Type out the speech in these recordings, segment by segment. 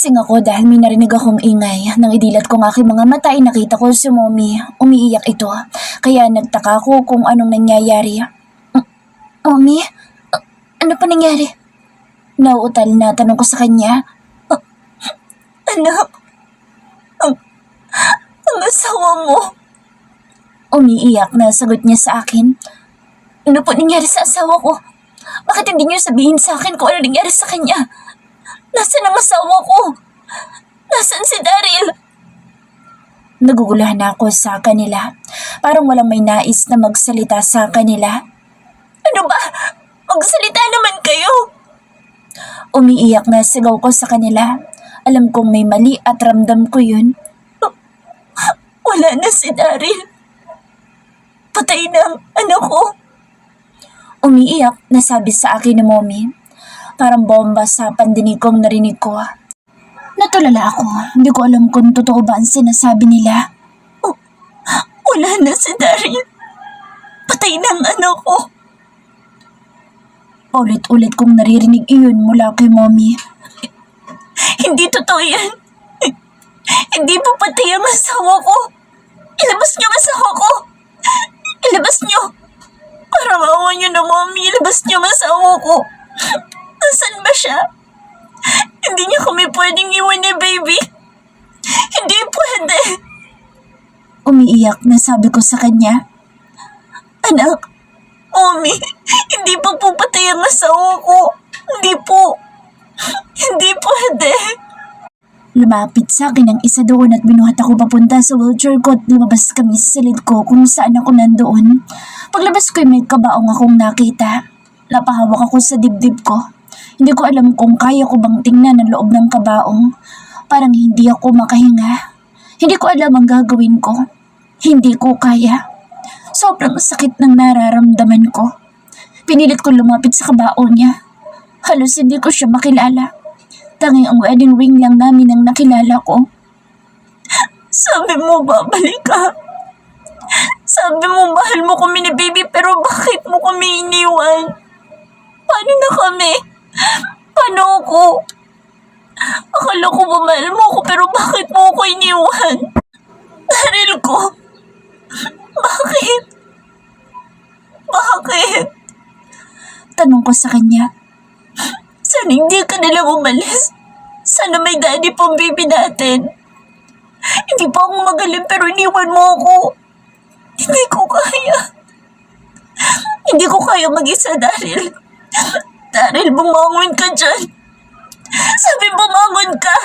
Nagising ako dahil may narinig akong ingay. Nang idilat ko ng aking mga mata ay nakita ko si Mommy. Umiiyak ito. Kaya nagtaka ko kung anong nangyayari. Mommy? Ano pa nangyari? Nauutal na tanong ko sa kanya. Anak, ang asawa mo. Umiiyak na sagot niya sa akin. Ano po nangyari sa asawa ko? Bakit hindi niyo sabihin sa akin kung ano nangyari sa kanya? Nasaan ang asawa ko? Nasaan si Daryl? Nagugulahan ako sa kanila. Parang walang may nais na magsalita sa kanila. Ano ba? Magsalita naman kayo! Umiiyak na sigaw ko sa kanila. Alam kong may mali at ramdam ko yun. Wala na si Daryl. Patay na ang anak ko. Umiiyak na sabi sa akin ni Mommy. Parang bomba sa pandinig kong narinig ko. Natulala ako. Hindi ko alam kung totoo ba ang sinasabi nila. Wala na si Daryl. Patay na ang anak ko. Paulit-ulit kong naririnig iyon mula kay Mommy. Hindi totoo yan. Hindi po patay ang asawa ko. Ilabas niyo ang asawa ko. Ilabas niyo. Para maawa niyo na, Mommy. Ilabas niyo ang asawa ko. Nasaan ba siya? Hindi niya kami pwedeng iwan ni baby. Hindi pwede. Umiiyak na sabi ko sa kanya. Anak, Mommy, hindi pa po patay ang asawa ko. Hindi po. Hindi pwede. Lumapit sa akin ang isa doon at binuhat ako papunta sa wheelchair ko at lumabas kami sa silid ko kung saan ako nandoon. Paglabas ko may kabaong akong nakita. Napahawak ako sa dibdib ko. Hindi ko alam kung kaya ko bang tingnan ang loob ng kabaong. Parang hindi ako makahinga. Hindi ko alam ang gagawin ko. Hindi ko kaya. Sobrang sakit ng nararamdaman ko. Pinilit ko lumapit sa kabaong niya. Halos hindi ko siya makilala. Tanging ang wedding ring lang namin ang nakilala ko. Sabi mo babalik ka. Sabi mo mahal mo kami ni baby pero bakit mo kami iniwan? Paano na kami? Paano ako? Akala ko ba mahal mo ako pero bakit mo ako iniwan? Daryl ko. Bakit? Bakit? Tanong ko sa kanya. Sana hindi ka nalang umalis. Sana may daddy pong baby natin. Hindi pa ako magaling pero iniwan mo ako. Hindi ko kaya. Hindi ko kaya mag-isa, Daryl. Daryl, bumangon ka dyan. Sabi bumangon ka.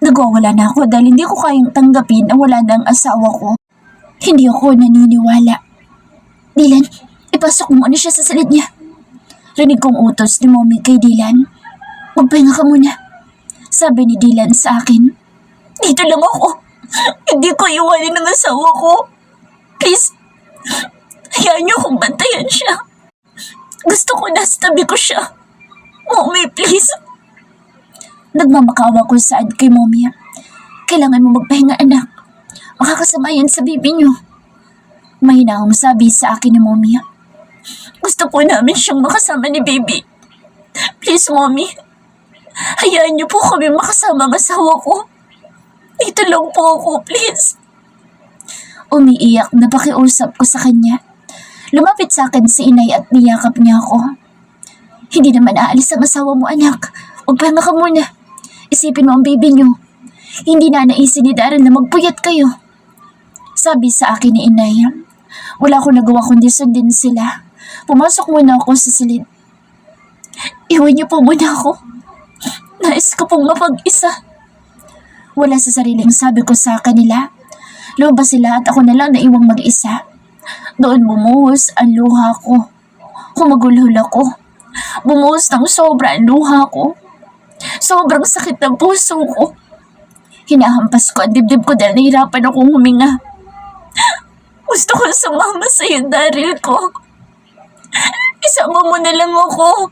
Nagwawala na ako dahil hindi ko kayang tanggapin na wala na ang asawa ko. Hindi ako naniniwala. Dylan, ipasok mo ano siya sa silid niya. Rinig kong utos ni Mommy kay Dylan. Magpahinga ka muna. Sabi ni Dylan sa akin. Dito lang ako. Hindi ko iwanin ang asawa ko. Please, hayaan niyo akong bantayan siya. Gusto ko nasa tabi ko siya. Mommy, please. Nagmamakawa ko saad kay Mommy. Kailangan mo magpahinga, anak. Makakasama yan sa baby niyo. Mahinahong sabi sa akin ni Mommy. Gusto po namin siyang makasama ni baby. Please, Mommy. Hayaan niyo po kami makasama ang asawa ko. Dito lang po ako, please. Umiiyak na pakiusap ko sa kanya. Lumapit sa akin si inay at niyakap niya ako. Hindi naman aalis ang asawa mo, anak. Magpahinga ka muna. Isipin mo ang baby niyo. Hindi na naisin ni Daryl na magpuyat kayo. Sabi sa akin ni inay. Wala akong nagawa kundi sundin sila. Pumasok muna ako sa silid. Iwan niyo po muna ako. Nais ko pong mapag-isa. Wala sa sariling sabi ko sa kanila. Lumabas sila at ako na lang naiwang mag-isa. Doon bumuhos ang luha ko. Humagulhol ako. Bumuhos ng sobra ang luha ko. Sobrang sakit ng puso ko. Hinahampas ko ang dibdib ko dahil nahirapan akong huminga. Gusto ko sumama sa iyo, Daryl ko. Isama mo na lang ako.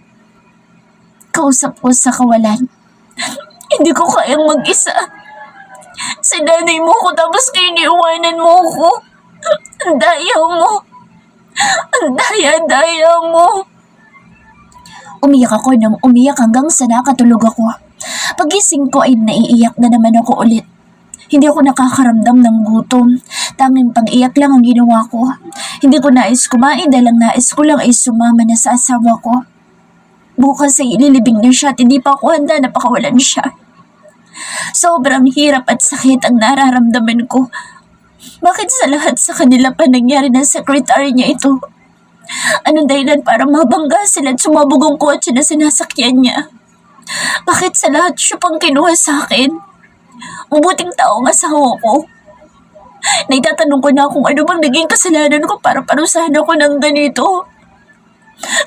Kausap ko sa kawalan. Hindi ko kayang mag-isa. Si nanay mo ko tapos iniiwanan mo ko. Ang daya mo. Ang daya-daya mo. Umiyak ako nang umiyak hanggang sa nakatulog ako. Pagising ko ay naiiyak na naman ako ulit. Hindi ako nakakaramdam ng gutom. Tanging pag-iyak lang ang ginawa ko. Hindi ko nais kumain dahil ang nais ko lang ay sumama na sa asawa ko. Bukas ay ililibing na siya at hindi pa ako handa na pakawalan siya. Sobrang hirap at sakit ang nararamdaman ko. Bakit sa lahat sa kanila pa nangyari ng sekretary niya ito? Anong dahilan para mabangga sila at sumabog ang kotse na sinasakyan niya? Bakit sa lahat siya pang kinuha sa akin? Mabuting tao ang asawa ko. Naitatanong ko na kung ano bang naging kasalanan ko para parusahan ako ng ganito.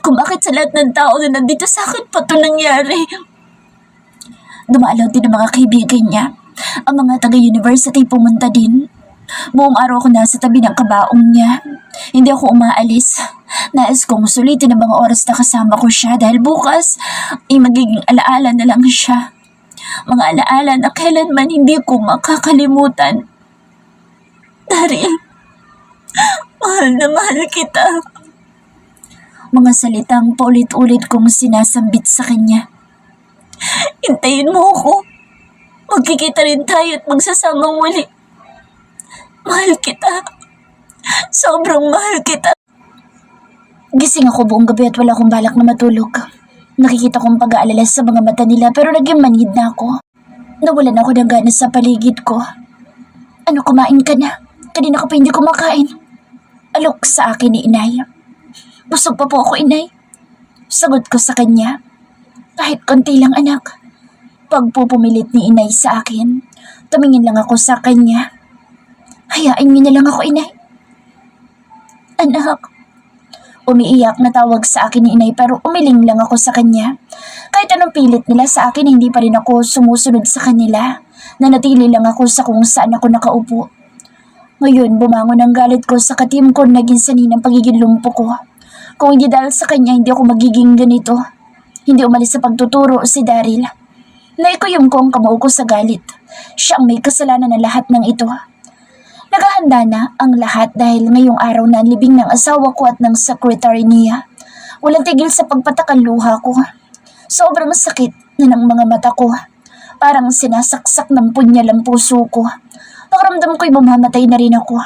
Kung bakit sa lahat ng tao na nandito sa akin pa ito nangyari. Dumalaw din ang mga kaibigan niya. Ang mga taga-university pumunta din. Buong araw ako nasa tabi ng kabaong niya. Hindi ako umaalis. Nais kong sulitin ang mga oras na kasama ko siya dahil bukas ay magiging alaala na lang siya. Mga alaala na kailanman hindi ko makakalimutan. Daryl, mahal na mahal kita. Mga salitang paulit-ulit kong sinasambit sa kanya. Hintayin mo ako. Magkikita rin tayo at magsasamang muli. Mahal kita. Sobrang mahal kita. Gising ako buong gabi at wala akong balak na matulog. Nakikita kong pag-aalala sa mga mata nila pero naging manhid na ako. Nawalan ako ng gana sa paligid ko. Ano, kumain ka na? Kanina ka pa hindi kumakain. Alok sa akin ni inay. Busog pa po ako, inay. Sagot ko sa kanya. Kahit konti lang, anak. Pagpupumilit ni inay sa akin, tumingin lang ako sa kanya. Hayaan niyo na lang ako, inay. Anak. Umiiyak na tawag sa akin ni inay pero umiling lang ako sa kanya. Kahit anong pilit nila sa akin, hindi pa rin ako sumusunod sa kanila. Nanatili lang ako sa kung saan ako nakaupo. Ngayon, bumangon ang galit ko sa katim ko naging sanhi ng pagiging lumpo ko. Kung hindi dahil sa kanya, hindi ako magiging ganito. Hindi umalis sa pagtuturo si Daryl. Naikuyom ko ang kamao ko sa galit. Siya ang may kasalanan na lahat ng ito. Naghahanda na ang lahat dahil ngayong araw na ang libing ng asawa ko at ng secretary niya. Walang tigil sa pagpatak ang luha ko. Sobrang sakit na ng mga mata ko. Parang sinasaksak ng punyal ang puso ko. Pakiramdam ko'y mamamatay na rin ako.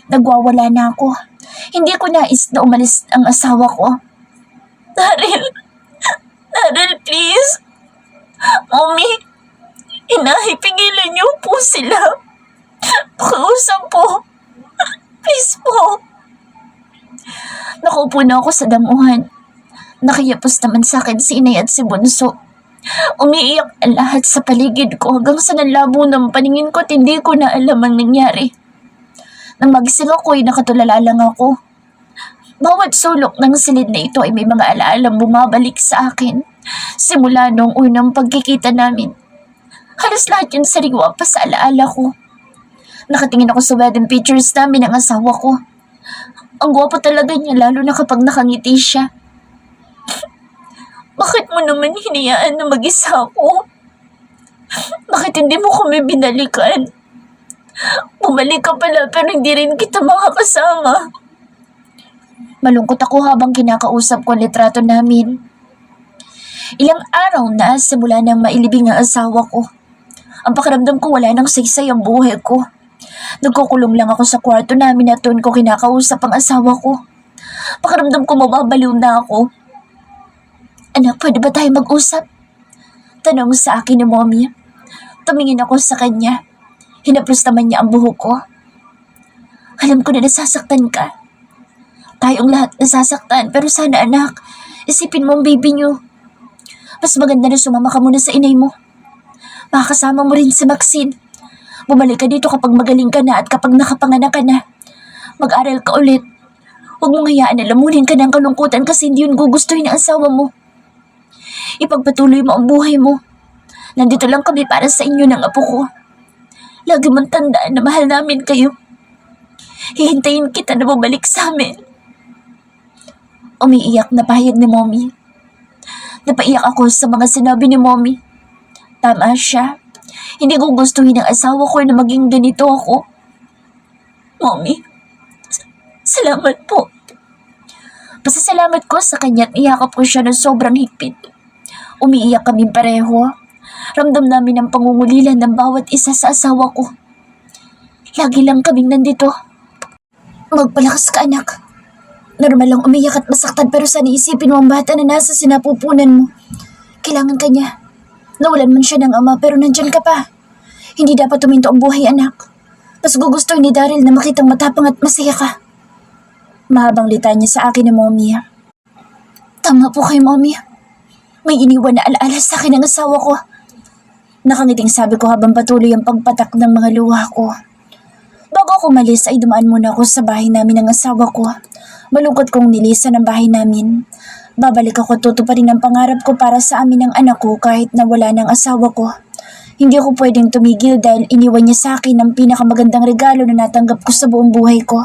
Nagwawala na ako. Hindi ko nais na umalis ang asawa ko. Daryl! Daryl, please! Mommy! Inay, pigilan niyo po sila. Pakiusap po. Please po. Nakaupo na ako sa damuhan. Nakiyapos naman sa akin si inay at si Bunso. Umiiyak ang lahat sa paligid ko hanggang sa nanlabo ng paningin ko at hindi ko na alam ang nangyari. Nang magising ako ay nakatulala lang ako. Bawat sulok ng silid na ito ay may mga alaalang bumabalik sa akin. Simula noong unang pagkikita namin. Halos lahat yun sariwa pa sa alaala ko. Nakatingin ako sa wedding pictures namin ng asawa ko. Ang gwapo talaga niya lalo na kapag nakangiti siya. Bakit mo naman hinayaan na mag-isa ako? Bakit hindi mo kami binalikan? Bumalik ka pala pero hindi rin kita makakasama. Malungkot ako habang kinakausap ko ang litrato namin. Ilang araw na simula nang mailibing ang asawa ko. Ang pakiramdam ko wala nang saysay ang buhay ko. Nagkukulong lang ako sa kwarto namin at doon ko kinakausap ang asawa ko. Pakiramdam ko mababaliw na ako. Anak, pwede ba tayo mag-usap? Tanong sa akin ni Mommy. Tumingin ako sa kanya. Hinaplos naman niya ang buhok ko. Alam ko na nasasaktan ka. Tayong lahat nasasaktan pero sana anak, isipin mo ang baby niyo. Mas maganda na sumama ka muna sa inay mo. Makakasama mo rin si Maxine. Bumalik ka dito kapag magaling ka na at kapag nakapanganak ka na. Mag-aral ka ulit. Huwag mong hayaan na lamunin ka ng kalungkutan kasi hindi yun gugustuhin ng asawa mo. Ipagpatuloy mo ang buhay mo. Nandito lang kami para sa inyo ng apo ko. Lagi mong tandaan na mahal namin kayo. Hihintayin kita na bumalik sa amin. Umiiyak na pahayag ni Mommy. Napaiyak ako sa mga sinabi ni Mommy. Tama siya. Hindi ko gustuhin ng asawa ko na maging ganito ako. Mommy, salamat po. Pasasalamat ko sa kanya at iyakap ko siya ng sobrang higpit. Umiiyak kami pareho. Ramdam namin ang pangungulilan ng bawat isa sa asawa ko. Lagi lang kaming nandito. Magpalakas ka, anak. Normal lang umiyak at masaktan, pero sana isipin mo ang bata na nasa sinapupunan mo. Kailangan ka niya. Nawalan man siya ng ama, pero nandyan ka pa. Hindi dapat tuminto ang buhay, anak. Mas gugustuhin ni Daryl na makitang matapang at masaya ka. Mahabang litanya sa akin ni Mommy. Tama po kayo, Mommy. May iniwan na alaala sa akin ng asawa ko. Nakangiting sabi ko habang patuloy ang pagpatak ng mga luha ko. Bago ako umalis ay dumaan muna ako sa bahay namin ng asawa ko. Malungkot kong nilisan ang bahay namin. Babalik ako, tutuparin ang pangarap ko para sa amin ng anak ko kahit nawala ng asawa ko. Hindi ako pwedeng tumigil dahil iniwan niya sa akin ang pinakamagandang regalo na natanggap ko sa buong buhay ko.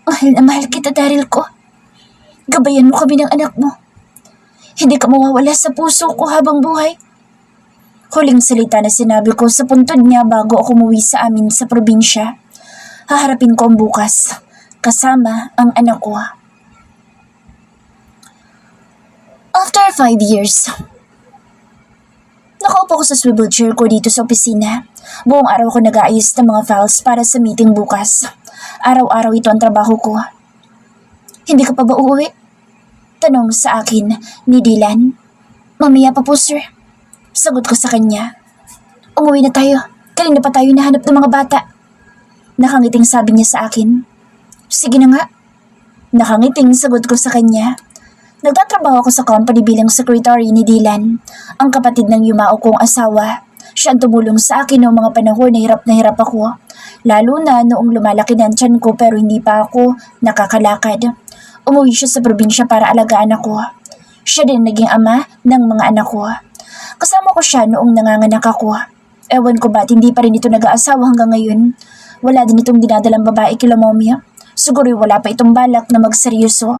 Mahal na mahal kita, Daryl ko. Gabayan mo kami ng anak mo. Hindi ka mawawala sa puso ko habang buhay. Huling salita na sinabi ko sa puntod niya bago ako umuwi sa amin sa probinsya. Haharapin ko ang bukas, kasama ang anak ko. After 5 years, nakaupo ko sa swivel chair ko dito sa opisina. Buong araw ko nag-aayos ng mga files para sa meeting bukas. Araw-araw ito ang trabaho ko. Hindi ka pa ba uuwi? Tanong sa akin ni Dylan. Mamaya pa po, sir. Sagot ko sa kanya. Umuwi na tayo. Kanina pa tayo nahanap ng mga bata. Nakangiting sabi niya sa akin. Sige na nga. Nakangiting sagot ko sa kanya. Nagtatrabaho ako sa company bilang secretary ni Dylan, ang kapatid ng yumao kong asawa. Siya ang tumulong sa akin noong mga panahon na hirap ako. Lalo na noong lumalaki na ang tiyan ko pero hindi pa ako nakakalakad. Umuwi siya sa probinsya para alagaan ako. Siya din naging ama ng mga anak ko. Kasama ko siya noong nanganganak ako. Ewan ko ba't hindi pa rin ito nag-aasawa hanggang ngayon. Wala din itong dinadalang babae kila Mommy. Siguro wala pa itong balak na magseryoso.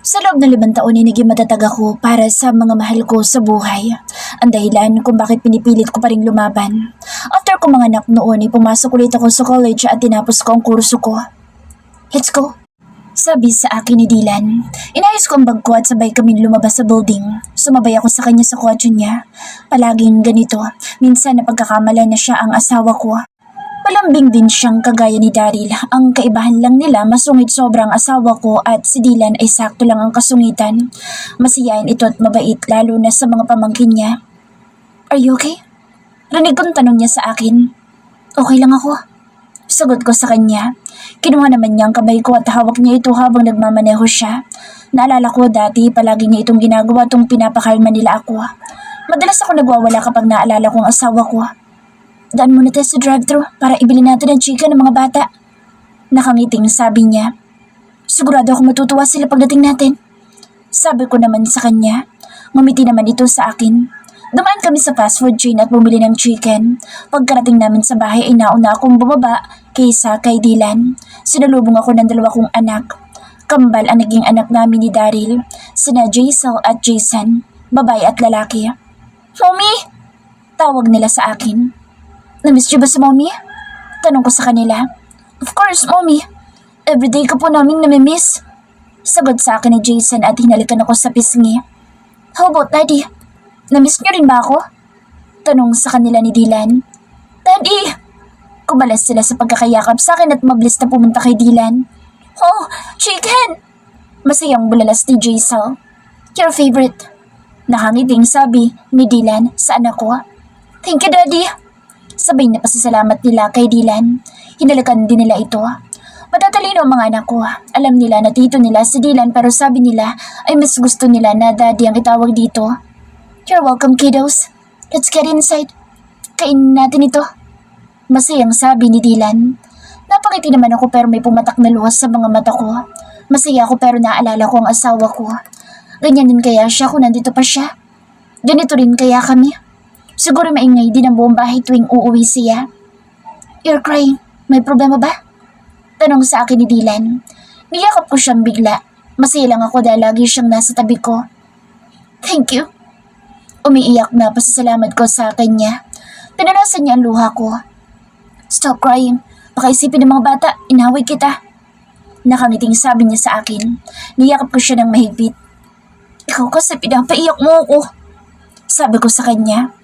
Sa loob ng 5 taon ay naging matatag ako para sa mga mahal ko sa buhay. Ang dahilan kung bakit pinipilit ko pa rin lumaban. After ko mga anak noon ay pumasok ulit ako sa college at tinapos ko ang kurso ko. Let's go! Sabi sa akin ni Dylan. Inayos ko ang bag ko at sabay kami lumabas sa building. Sumabay ako sa kanya sa kotse niya. Palaging ganito. Minsan napagkakamalan na siya ang asawa ko. Malambing din siyang kagaya ni Daryl. Ang kaibahan lang nila, masungit sobrang asawa ko at si Dylan ay sakto lang ang kasungitan. Masiyain ito at mabait lalo na sa mga pamangkin niya. Are you okay? Rinig kong tanong niya sa akin. Okay lang ako. Sagot ko sa kanya. Kinuha naman niya ang kamay ko at hawak niya ito habang nagmamaneho siya. Naalala ko dati palagi niya itong ginagawa tong pinapakalma nila ako. Madalas ako nagwawala kapag naalala ko ang asawa ko. Daan muna tayo sa drive-thru para ibili natin ang chika ng mga bata. Nakangiting sabi niya. Sigurado ako matutuwa sila pagdating natin. Sabi ko naman sa kanya. Ngumiti naman ito sa akin. Dumaan kami sa fast food chain at bumili ng chicken. Pagkarating namin sa bahay ay nauna akong bumaba kaysa kay Dylan. Sinalubong ako ng 2 kong anak. Kambal ang naging anak namin ni Daryl, sina Jaisal at Jason, babae at lalaki. Mommy! Tawag nila sa akin. Namiss niyo ba si Mommy? Tanong ko sa kanila. Of course, Mommy. Everyday ka po naming namimiss. Sagot sa akin ni Jason at hinalikan ako sa pisngi. How about Daddy? Namiss niyo rin ba ako? Tanong sa kanila ni Dylan. Daddy! Kumalas sila sa pagkakayakap sa akin at mabilis na pumunta kay Dylan. Oh, chicken! Masayang bulalas ni Jaisal. Your favorite. Nakangiting sabi ni Dylan sa anak ko. Thank you, Daddy. Sabay na pasasalamat nila kay Dylan. Hinalakan din nila ito. Matatalino ang mga anak ko. Alam nila na tito nila si Dylan pero sabi nila ay mas gusto nila na Daddy ang itawag dito. You're welcome, kiddos. Let's get inside. Kainin natin ito. Masayang sabi ni Dylan. Napangiti naman ako pero may pumatak na luha sa mga mata ko. Masaya ako pero naalala ko ang asawa ko. Ganyan din kaya siya kung nandito pa siya. Ganito rin kaya kami. Siguro maingay din ang buong bahay tuwing uuwi siya. You're crying. May problema ba? Tanong sa akin ni Dylan. Niyakap ko siyang bigla. Masaya lang ako dahil lagi siyang nasa tabi ko. Thank you. Umiiyak na pasasalamat ko sa kanya. Pinanasan niya ang luha ko. Stop crying. Baka isipin ng mga bata, inaway kita. Nakangiting sabi niya sa akin. Niyakap ko siya ng mahigpit. Ikaw kasi pinapaiyak mo ako. Sabi ko sa kanya.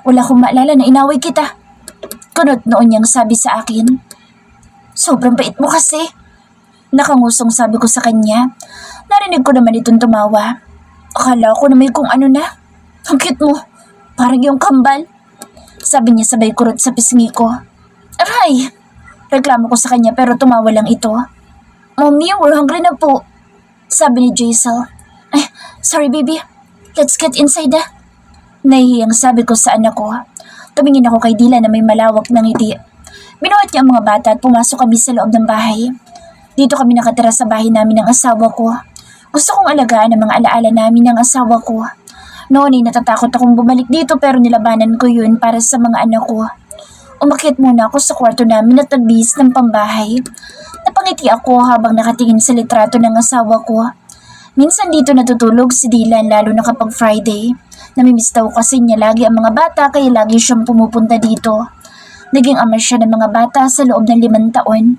Wala akong maalala na inaway kita. Kunot noon niyang sabi sa akin. Sobrang bait mo kasi. Nakangusong sabi ko sa kanya. Narinig ko naman itong tumawa. Akala ko na may kung ano na. Ang cute mo. Parang yung kambal. Sabi niya sabay kurot sa pisngi ko. Aray! Reklamo ko sa kanya pero tumawa lang ito. Mommy, we're hungry na po. Sabi ni Jaisal. Ay, sorry baby. Let's get inside Nahihiyang sabi ko sa anak ko. Tumingin ako kay Dylan na may malawak ng ngiti. Binuhat niya ang mga bata at pumasok kami sa loob ng bahay. Dito kami nakatira sa bahay namin ng asawa ko. Gusto kong alagaan ang mga alaala namin ng asawa ko. Noon ay natatakot akong bumalik dito pero nilabanan ko yun para sa mga anak ko. Umakyat muna ako sa kwarto namin at nagbihis ng pambahay. Napangiti ako habang nakatingin sa litrato ng asawa ko. Minsan dito natutulog si Dylan lalo na kapag Friday. Namimiss daw kasi niya lagi ang mga bata kaya lagi siyang pumupunta dito. Naging ama siya ng mga bata sa loob ng 5 taon.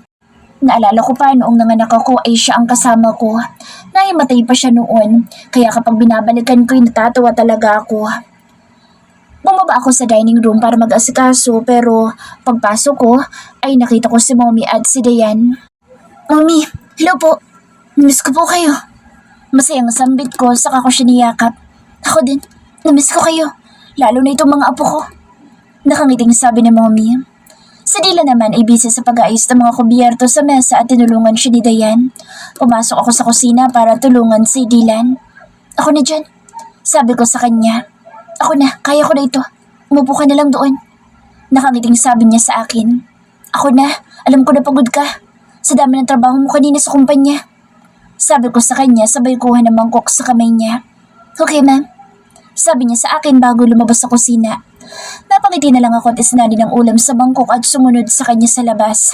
Naalala ko pa noong nanganak ako ay siya ang kasama ko. Naimatay pa siya noon kaya kapag binabalikan ko'y natatawa talaga ako. Bumaba ako sa dining room para mag-asikaso pero pagpasok ko ay nakita ko si Mommy at si Dayan. Mommy, hello po. Namiss ko po kayo. Masayang sambit ko saka ko siya niyakap. Ako din. Namiss ko kayo, lalo na itong mga apo ko. Nakangiting sabi ni Mommy. Si Dylan naman ay busy sa pag-aayos ng mga kubyerto sa mesa at tinulungan siya ni Dayan. Pumasok ako sa kusina para tulungan si Dylan. Ako na dyan, sabi ko sa kanya. Ako na, kaya ko na ito. Umupo ka na lang doon. Nakangiting sabi niya sa akin. Ako na, alam ko na pagod ka. Sa dami ng trabaho mo kanina sa kumpanya. Sabi ko sa kanya sabay kuha ng mangkok sa kamay niya. Okay ma'am. Sabi niya sa akin bago lumabas sa kusina. Napangiti na lang ako at isinali ng ulam sa bangkok at sumunod sa kanya sa labas.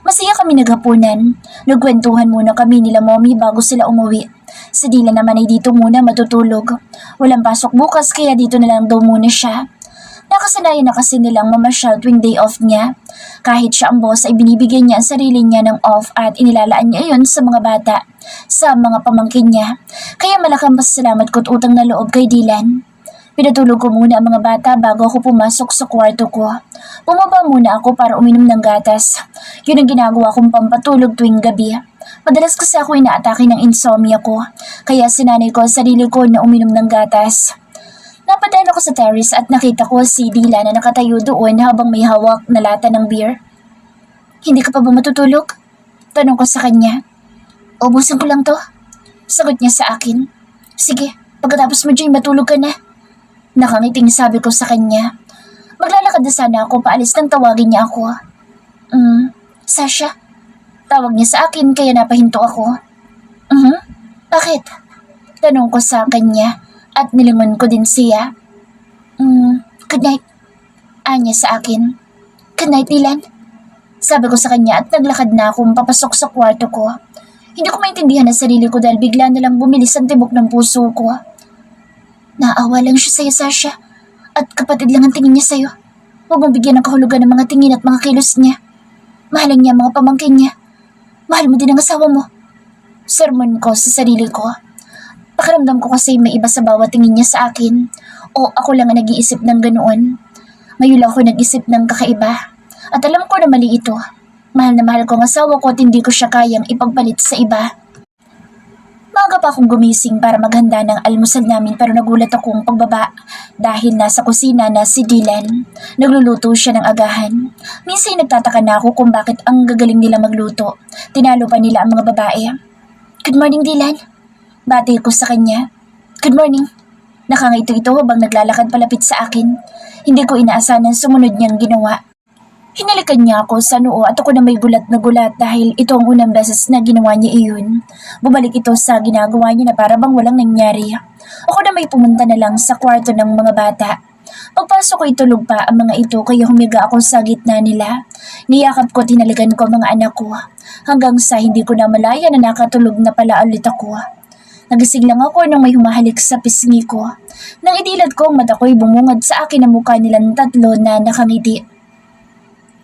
Masaya kami naghapunan. Nagkwentuhan muna kami nila Mommy bago sila umuwi. Si Dylan naman ay dito muna matutulog. Walang pasok bukas kaya dito na lang daw muna siya. Nakasanayan na kasi nilang mamasyal tuwing day off niya. Kahit siya ang boss ay binibigyan niya ang sarili niya ng off at inilalaan niya iyon sa mga bata, sa mga pamangkin niya. Kaya malaking pasasalamat ko't utang na loob kay Dylan. Pinatulog ko muna ang mga bata bago ako pumasok sa kwarto ko. Bumaba muna ako para uminom ng gatas. Yun ang ginagawa kong pampatulog tuwing gabi. Madalas kasi ako inaatake ng insomnia ko, kaya sinanay ko sa sarili ko na uminom ng gatas. Napadaan ako sa terrace at nakita ko si Dylan na nakatayo doon habang may hawak na lata ng beer. Hindi ka pa ba matutulog? Tanong ko sa kanya. Ubusan ko lang to. Sagot niya sa akin. Sige, pagkatapos mo dyan matulog ka na. Nakangiting sabi ko sa kanya. Maglalakad na sana ako paalis nang tawagin niya ako. Sasha? Tawag niya sa akin kaya napahinto ako. Bakit? Tanong ko sa kanya. At nilingon ko din siya. Good night. Anya sa akin. Good night, Dylan. Sabi ko sa kanya at naglakad na akong papasok sa kwarto ko. Hindi ko maintindihan ang sarili ko dahil bigla na lang bumilis ang tibok ng puso ko. Naawa lang siya sa'yo, Sasha. At kapatid lang ang tingin niya sa'yo. Huwag mong bigyan ng kahulugan ng mga tingin at mga kilos niya. Mahalan niya ang mga pamangkin niya. Mahal mo din ang asawa mo. Sermon ko sa sarili ko. Pakiramdam ko kasi may iba sa bawat tingin niya sa akin. O ako lang ang nag-iisip ng ganoon. Ngayon lang ako nag-isip ng kakaiba. At alam ko na mali ito. Mahal na mahal ko ang asawa ko at hindi ko siya kayang ipagpalit sa iba. Maaga pa akong gumising para maghanda ng almusal namin pero nagulat akong pagbaba dahil nasa kusina na si Dylan. Nagluluto siya ng agahan. Minsan nagtataka na ako kung bakit ang gagaling nila magluto. Tinalo pa nila ang mga babae. Good morning, Dylan. Bati ko sa kanya. Good morning. Nakangito ito habang naglalakad palapit sa akin. Hindi ko inaasahan ang sumunod niyang ginawa. Hinalikan niya ako sa noo at ako na may gulat na gulat dahil ito ang unang beses na ginawa niya iyon. Bumalik ito sa ginagawa niya na para bang walang nangyari. Ako na may pumunta na lang sa kwarto ng mga bata. Pagpasok ko itulog pa ang mga ito kaya humiga ako sa gitna nila. Niyakap ko at hinalikan ko ang mga anak ko. Hanggang sa hindi ko na malaya na nakatulog na pala ulit ako. Nagising lang ako nang may humahalik sa pisngi ko. Nang idilad ko ang mata ko'y bumungad sa akin ang mukha nilang tatlo na nakangiti.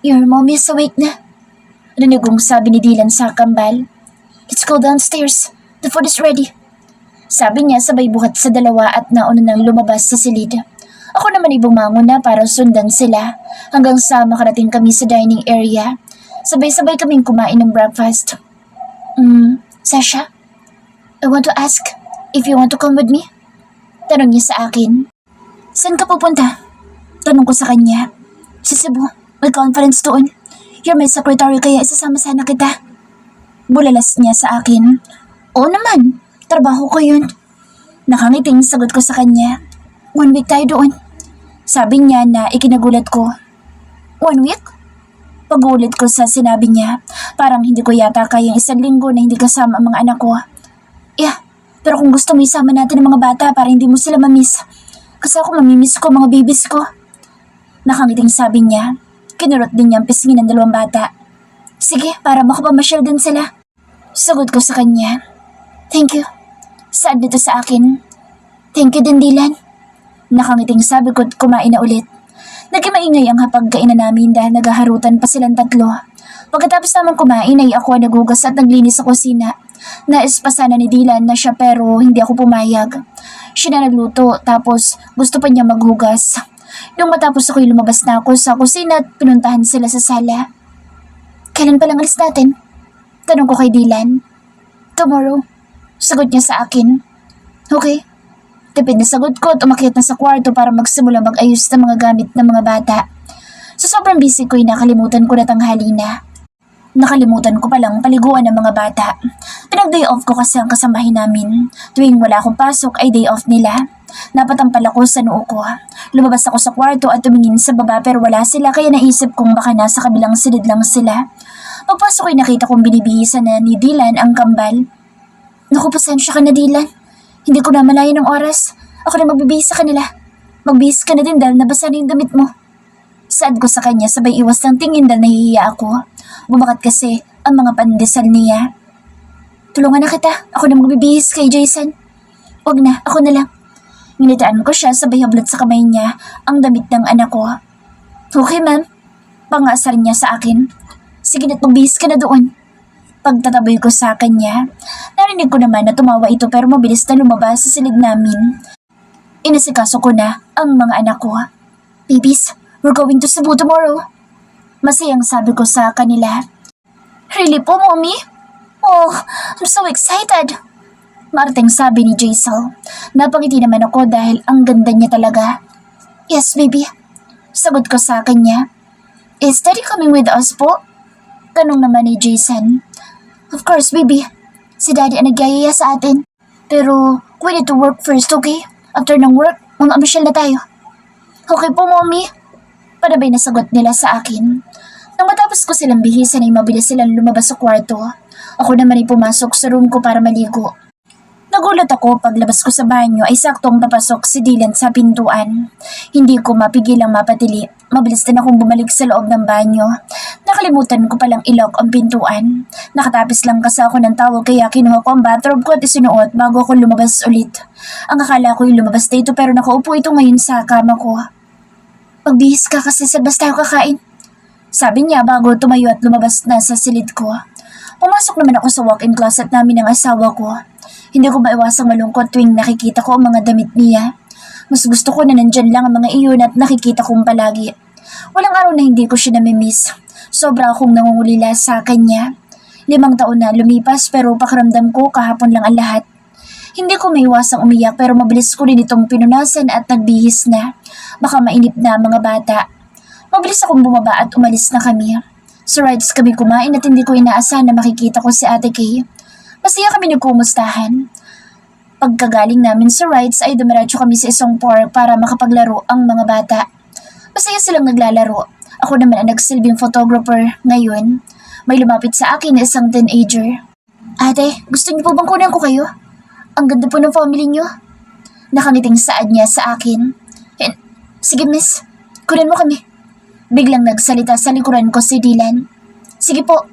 Your mom is awake na. Rinig kong sabi ni Dylan sa kambal. Let's go downstairs. The food is ready. Sabi niya sabay buhat sa dalawa at nauna nang lumabas sa silid. Ako naman ay bumangon na para sundan sila hanggang sa makarating kami sa dining area. Sabay-sabay kaming kumain ng breakfast. Sasha, I want to ask if you want to come with me? Tanong niya sa akin. Saan ka pupunta? Tanong ko sa kanya. Sa Cebu, may conference doon. You're my secretary kaya isasama sana kita. Bulalas niya sa akin. Oo naman, trabaho ko yun. Nakangiting sagot ko sa kanya. 1 week tayo doon. Sabi niya na ikinagulat ko. 1 week? Pagulit ko sa sinabi niya. Parang hindi ko yata kayang 1 linggo na hindi kasama ang mga anak ko. Yeah, pero kung gusto mo isama natin ang mga bata para hindi mo sila mamiss. Kasi ako mamimiss ko mga babies ko. Nakangiting sabi niya. Kinurot din niya ang pisngi ng 2 bata. Sige, para makapamasyal din sila. Sagot ko sa kanya. Thank you. Saan dito sa akin? Thank you din, Dylan. Nakangiting sabi ko at kumain na ulit. Naging maingay ang hapagkainan namin dahil naghaharutan pa silang 3. Pagkatapos naman kumain ay ako nagugas at naglinis sa kusina. Nais pa sana ni Dylan na siya pero hindi ako pumayag. Siya na nagluto tapos gusto pa niya maghugas. Nung matapos ako'y lumabas na ako sa kusina at pinuntahan sila sa sala. Kailan palang alis natin? Tanong ko kay Dylan. Tomorrow. Sagot niya sa akin. Okay. Tipid na sagot ko at umakyat na sa kwarto para magsimula mag-ayos ng mga gamit ng mga bata. Sa sobrang busy ko'y nakalimutan ko na tanghali na. Nakalimutan ko palang paliguan ng mga bata. Pinag-day off ko kasi ang kasamahin namin. Tuwing wala akong pasok ay day off nila. Napatampal ako sa noo ko. Lumabas ako sa kwarto at tumingin sa baba pero wala sila kaya naisip kong baka nasa kabilang silid lang sila. Pagpasok ay nakita kong binibihisan na ni Dylan ang kambal. Naku, pasensya ka na, Dylan. Hindi ko na malayan ng oras. Ako na magbibihis sa kanila. Magbihis ka na din dahil nabasa na yung damit mo. Saad ko sa kanya sabay iwas ng tingin dahil nahihiya ako. Bumakat kasi ang mga pandesal niya. Tulungan na kita. Ako na magbibihis kay Jason. Huwag na, ako na lang. Nginitaan ko siya sabay hablot sa kamay niya ang damit ng anak ko. Okay, ma'am. Pangasar niya sa akin. Sige na't magbihis ka na doon. Pagtataboy ko sa kanya, narinig ko naman na tumawa ito pero mabilis na lumabas sa silid namin. Inasikaso ko na ang mga anak ko. Babies, we're going to Cebu tomorrow. Masayang sabi ko sa kanila. Really po, Mommy? Oh, I'm so excited. Marteng sabi ni Jaisal. Napangiti naman ako dahil ang ganda niya talaga. Yes, baby. Sagot ko sa kanya. Is Daddy coming with us po? Tanong naman ni Jason. Of course, baby. Si Daddy ang nagyayaya sa atin. Pero, we need to work first, okay? After ng work, mamamasyal na tayo. Okay po, Mommy. Panabay na sagot nila sa akin. Nang matapos ko silang bihisan ay mabilis silang lumabas sa kwarto. Ako naman ay pumasok sa room ko para maligo. Nagulat ako paglabas ko sa banyo ay saktong papasok si Dylan sa pintuan. Hindi ko mapigilang mapatili. Mabilis din akong bumalik sa loob ng banyo. Nakalimutan ko palang i-lock ang pintuan. Nakatapis lang kasi ako ng towel kaya kinuha ko ang bathrobe ko at isinuot bago ako lumabas ulit. Ang akala ko yung lumabas dito pero nakaupo ito ngayon sa kama ko. Magbihis ka kasi sa basta tayo kakain. Sabi niya bago tumayo at lumabas na sa silid ko. Pumasok naman ako sa walk-in closet namin ng asawa ko. Hindi ko maiwasang malungkot tuwing nakikita ko ang mga damit niya. Mas gusto ko na nandyan lang ang mga iyon at nakikita kong palagi. Walang araw na hindi ko siya namimiss. Sobra akong nangungulila sa kanya. 5 taon na lumipas pero pakiramdam ko kahapon lang ang lahat. Hindi ko maiwasang umiyak pero mabilis ko rin itong pinunasan at nagbihis na. Baka mainip na mga bata. Mabilis akong bumaba at umalis na kami. Sa rides kami kumain at hindi ko inaasahan na makikita ko si Ate Kay. Masaya kami nagkumustahan. Pagkagaling namin sa rides ay dumiretso kami sa isang park para makapaglaro ang mga bata. Masaya silang naglalaro. Ako naman ang nagsilbing photographer ngayon. May lumapit sa akin na isang teenager. Ate, gusto niyo po bang kunan ko kayo? Ang ganda po ng family niyo. Nakangiting saad niya sa akin. Sige miss, kunan mo kami. Biglang nagsalita sa likuran ko si Dylan. Sige po.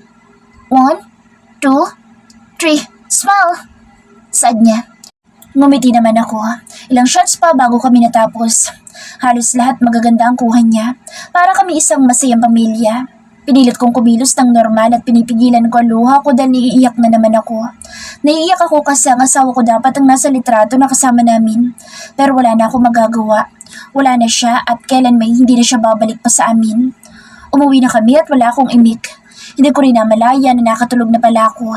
1, 2, 3, smile! Saad niya. Ngumiti naman ako. Ilang shots pa bago kami natapos. Halos lahat magaganda ang kuha niya. Para kami isang masayang pamilya. Pinilit kong kumilos ng normal at pinipigilan ko ang luha ko dahil naiiyak na naman ako. Naiiyak ako kasi ang asawa ko dapat ang nasa litrato na kasama namin. Pero wala na ako magagawa. Wala na siya at kailan may hindi na siya babalik pa sa amin. Umuwi na kami at wala akong imik. Hindi ko rin namalaya na nakatulog na pala ako.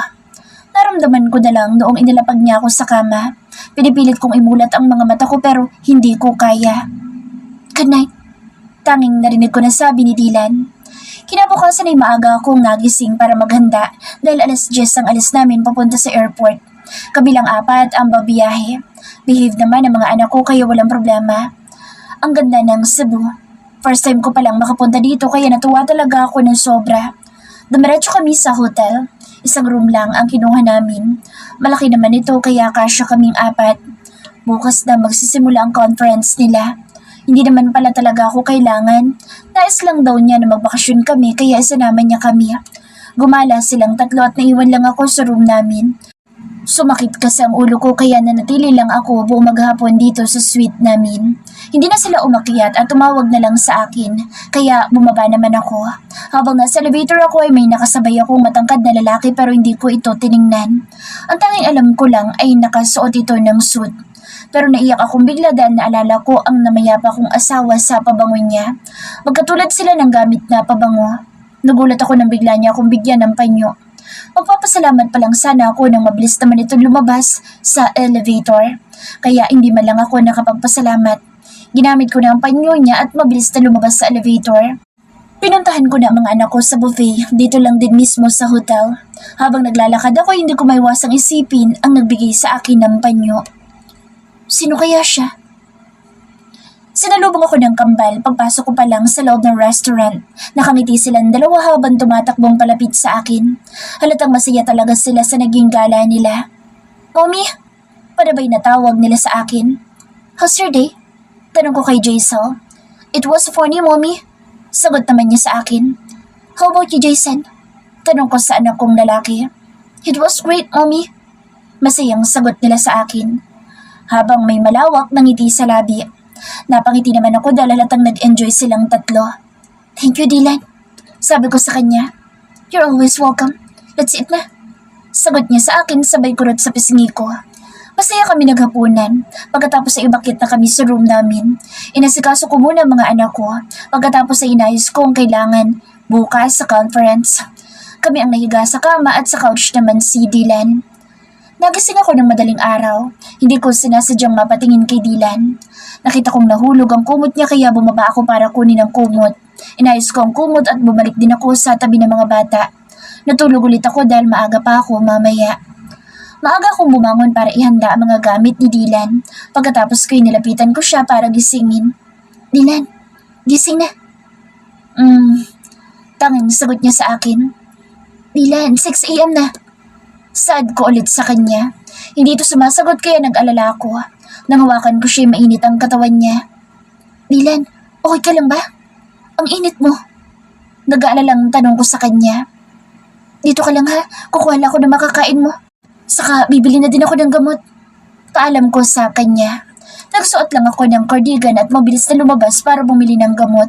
Naramdaman ko na lang noong inilapag niya ako sa kama. Pinipilit kong imulat ang mga mata ko pero hindi ko kaya. Good night. Tanging narinig ko na sabi ni Dylan. Kinabukasan ay maaga akong nagising para maghanda dahil 10:00 ang alis namin papunta sa airport. Kabilang 4 ang babiyahe. Behave naman ang mga anak ko kaya walang problema. Ang ganda ng Cebu. First time ko palang makapunta dito kaya natuwa talaga ako ng sobra. Dumiretso kami sa hotel. Isang room lang ang kinuha namin. Malaki naman ito kaya kasya kaming 4. Bukas na magsisimula ang conference nila. Hindi naman pala talaga ako kailangan. Nais lang daw niya na magbakasyon kami kaya isinama niya kami. Gumala silang 3 at naiwan lang ako sa room namin. Sumakit kasi ang ulo ko kaya nanatili lang ako buong maghapon dito sa suite namin. Hindi na sila umakyat at tumawag na lang sa akin, kaya bumaba naman ako. Habang nasa elevator ako ay may nakasabay akong matangkad na lalaki pero hindi ko ito tiningnan. Ang tanging alam ko lang ay nakasuot ito ng suit. Pero naiyak akong bigla dahil naalala ko ang namayapa kong asawa sa pabango niya. Magkatulad sila ng gamit na pabango. Nagulat ako nang bigla niya akong bigyan ng panyo. Magpapasalamat pa lang sana ako nang mabilis naman ito lumabas sa elevator. Kaya hindi man lang ako nakapagpasalamat. Ginamit ko na ang panyo niya at mabilis na lumabas sa elevator. Pinuntahan ko na ang mga anak ko sa buffet dito lang din mismo sa hotel. Habang naglalakad ako hindi ko maiwasang isipin ang nagbigay sa akin ng panyo. Sino kaya siya? Sinalubong ako ng kambal pagpasok ko pa lang sa loob ng restaurant. Nakangiti silang dalawa habang tumatakbong palapit sa akin. Halatang masaya talaga sila sa naging gala nila. Mommy, padabay na tawag nila sa akin. How's your day? Tanong ko kay Jaisal. It was funny, Mommy. Sagot naman niya sa akin. How about you, Jason? Tanong ko sa anak kong lalaki. It was great, Mommy. Masayang sagot nila sa akin. Habang may malawak na ngiti sa labi. Napangiti naman ako dahil halatang nag-enjoy silang 3. Thank you, Dylan. Sabi ko sa kanya. You're always welcome. Let's eat na. Sagot niya sa akin sabay kurot sa pisngi ko. Masaya kami naghapunan. Pagkatapos ay ibakit na kami sa room namin. Inasikaso ko muna ang mga anak ko. Pagkatapos ay inayos ko ang kailangan bukas sa conference. Kami ang nahiga sa kama at sa couch naman si Dylan. Nagising ako ng madaling araw. Hindi ko sinasadyang mapatingin kay Dylan. Nakita kong nahulog ang kumot niya kaya bumaba ako para kunin ang kumot. Inayos ko ang kumot at bumalik din ako sa tabi ng mga bata. Natulog ulit ako dahil maaga pa ako mamaya. Maaga akong bumangon para ihanda ang mga gamit ni Dylan. Pagkatapos ko'y nilapitan ko siya para gisingin. Dylan, gising na. Tanging sagot niya sa akin. Dylan, 6 a.m. na. Saad ko ulit sa kanya. Hindi ito sumasagot kaya nag-alala ako. Nanghawakan ko siya mainit ang katawan niya. Dylan, okay ka lang ba? Ang init mo. Nag-aalalang tanong ko sa kanya. Dito ka lang ha, kukuha lang ako ng makakain mo. Saka bibili na din ako ng gamot. Paalam ko sa kanya. Nagsuot lang ako ng cardigan at mabilis na lumabas para bumili ng gamot.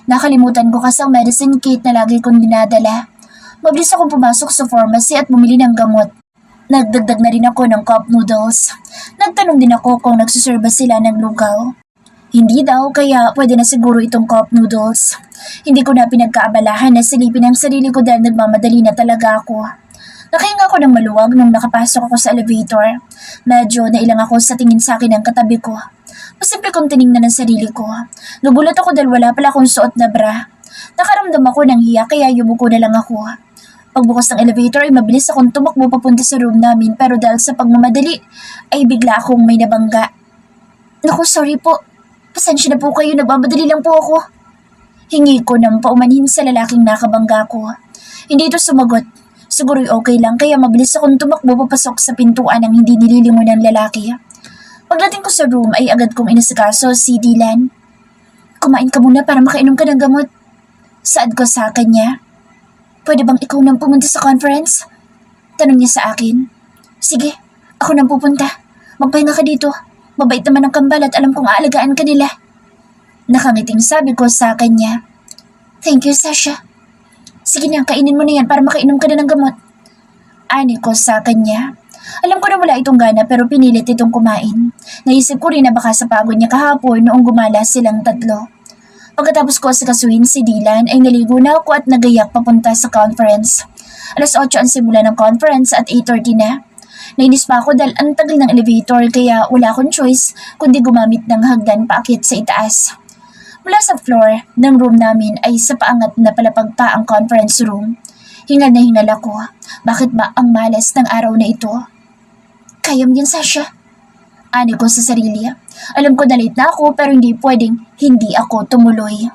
Nakalimutan ko kasi ang medicine kit na lagi kong dinadala. Mabilis akong pumasok sa pharmacy at bumili ng gamot. Nagdagdag na rin ako ng cup noodles. Nagtanong din ako kung nagsuserba sila ng lugaw. Hindi daw kaya pwede na siguro itong cup noodles. Hindi ko na pinagkaabalahan na silipin ang sarili ko dahil nagmamadali na talaga ako. Nakahinga ako ng maluwag nung nakapasok ako sa elevator. Medyo nailang ako sa tingin sa akin ng katabi ko. Masimple kong tinignan ang sarili ko. Nagulat ako dahil wala pala akong suot na bra. Nakaramdam ako ng hiya kaya yumuko na lang ako. Pagbukas ng elevator ay mabilis akong tumakbo papunta sa room namin pero dahil sa pagmamadali ay bigla akong may nabangga. Naku, sorry po. Pasensya na po kayo, nagmamadali lang po ako. Hingi ko nang paumanhin sa lalaking nakabangga ko. Hindi ito sumagot. Siguro'y okay lang kaya mabilis akong tumakbo papasok sa pintuan ng hindi nililingon ng lalaki. Pagdating ko sa room ay agad kong inasikaso si Dylan. Kumain ka muna para makainom ka ng gamot. Saad ko sa kanya. Pwede bang ikaw nang pumunta sa conference? Tanong niya sa akin. Sige, ako nang pupunta. Magpahinga ka dito. Mabait naman ang kambal at alam kong aalagaan ka nila. Nakangiting sabi ko sa kanya. Thank you, Sasha. Sige na, kainin mo na yan para makainom ka na ng gamot. Ani ko sa kanya. Alam ko na wala itong gana pero pinilit itong kumain. Naisip ko rin na baka sa pagod niya kahapon noong gumala silang tatlo. Pagkatapos ko sikasuhin si Dylan ay naligo na ako at nagayak papunta sa conference. Alas 8 ang simula ng conference at 8:30 na. Nainis pa ako dahil ang tagal ng elevator kaya wala akong choice kundi gumamit ng hagdan paakyat sa itaas. Mula sa floor ng room namin ay sa paangat na palapag pa ang conference room. Hingal na hingal ako. Bakit ba ang malas ng araw na ito? Kaya mo yan, Sasha? Ani ko sa sarili. Alam ko na late na ako pero hindi pwedeng hindi ako tumuloy.